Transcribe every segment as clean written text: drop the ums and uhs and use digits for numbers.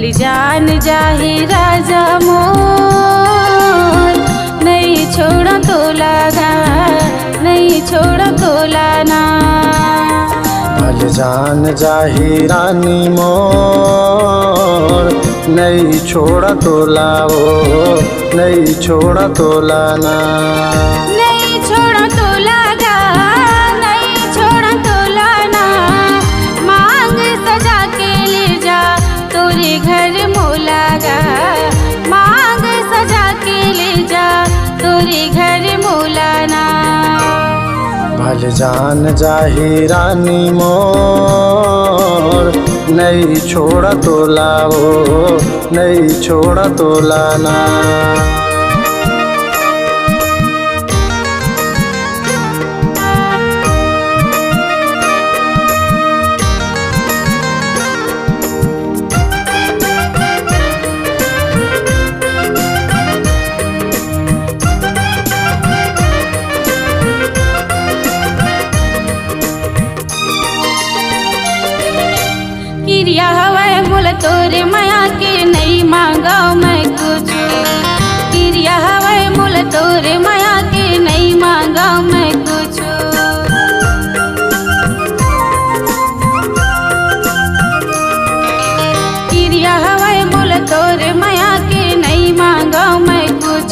भली जान जाही राजा मोर, नहीं छोड़ा तो लगा, नहीं छोड़ा तो लाना। भल जान जाही रानी मोर, नहीं छोड़ा तो लाओ, नहीं छोड़ा तो लाना। नहीं छोड़ा तो लगा, नहीं छोड़ा तो लाना। मांग सजा के ले जा तोरे घर मोलागा, मांग सजा के ले जा तोरे घर मोलाना। भल जान जाही रानी मोर, नहीं छोड़ा तो लाओ, नहीं छोड़ा तो लाना। किरिया हवाए मोल तोरे माया के नहीं मांगा मैं कुछ, किरिया हवाए मोल तोरे माया के नहीं मांगा मैं कुछ। किरिया हवाए मोल तोरे माया के नहीं मांगा मैं कुछ।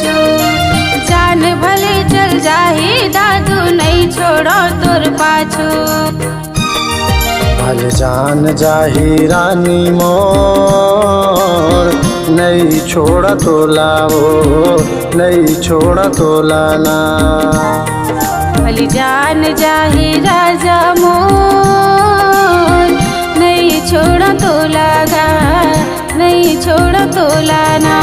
जान भले चल जाही दादू नहीं छोड़ो तोर पाछू। भल जान जाही रानी मोर, नहीं छोड़ा तो लाओ, नहीं छोड़ा तो लाना। भली जान जाही राजा मोर, नहीं छोड़ा तो लगा, नहीं छोड़ा तो लाना।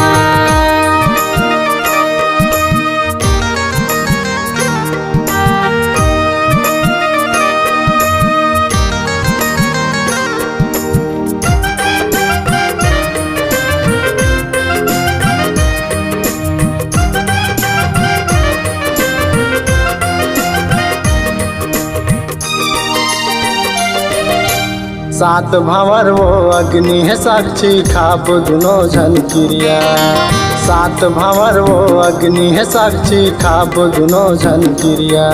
सात भंवर वो अग्नि है साक्षी, खाप दुनो झन क्रिया। सात भंवर वो अग्नि है साक्षी, खाप दुनो झन क्रिया।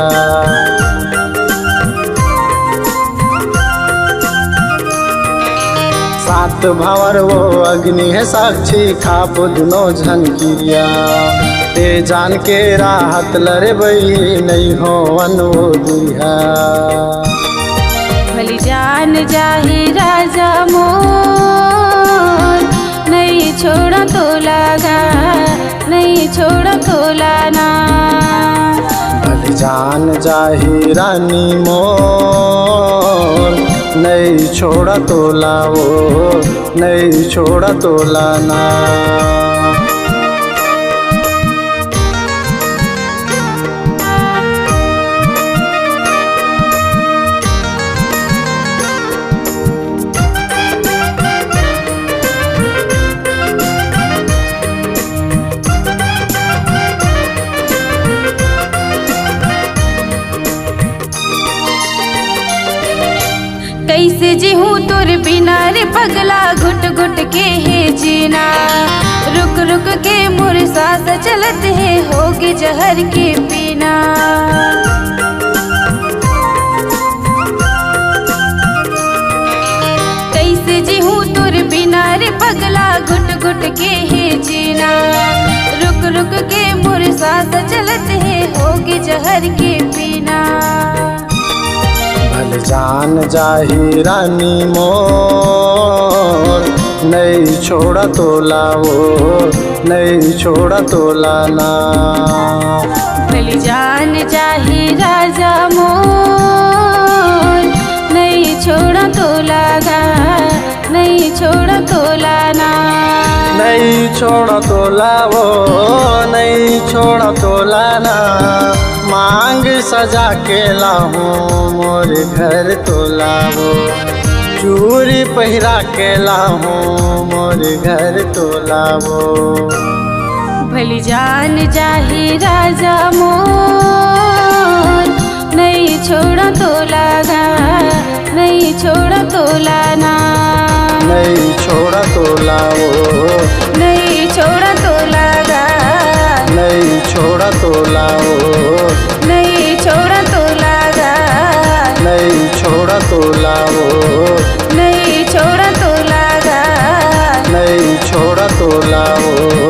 सात भंवर वो अग्नि है साक्षी, खाप दुनो झन क्रिया। ते जान के राहत लरे बई, नहीं हो वन वो दुरिया। भली जान जाही राजा मोर, नहीं छोड़ा तो लगा, नहीं छोड़ा तो लाना। भल जान जाही रानी मोर, नहीं छोड़ा तो लाओ, नहीं छोड़ा तो लाना। कैसे जीहूँ तोर बिना रे पगला, घुट घुट के है जीना। रुक रुक के मोर सांस चलत है, होगी जहर के पीना। कैसे जीहूँ तोर बिना रे पगला, घुट घुट के है जीना। रुक रुक के मोर सांस चलत है, होगी जहर के पीना। भल जान जाही रानी मोर, नहीं छोड़ा तो लाओ, नहीं छोड़ा तो लाना। भली जान जाही राजा मोर, नहीं छोड़ा तो लगा, नहीं छोड़ा तो लाना। नहीं छोड़ा तो लाओ, नहीं छोड़ा तो लाना। मांग सजा के लाहूँ मोर घर तो लाओ, चूड़ी पहिरा के लाहूँ मोर घर तो लाओ। भली जान जाही राजा मोर, नहीं छोड़ा तो लगा, नहीं छोड़ा तो लाना। नहीं छोड़ा तो लाओ, नहीं छोड़ा तो लगा, नहीं छोड़ा तो लाओ, नहीं छोड़ा तो लगा, नहीं छोड़ा तो लाओ, नहीं छोड़ा तो लगा, नहीं छोड़ा तो लाओ।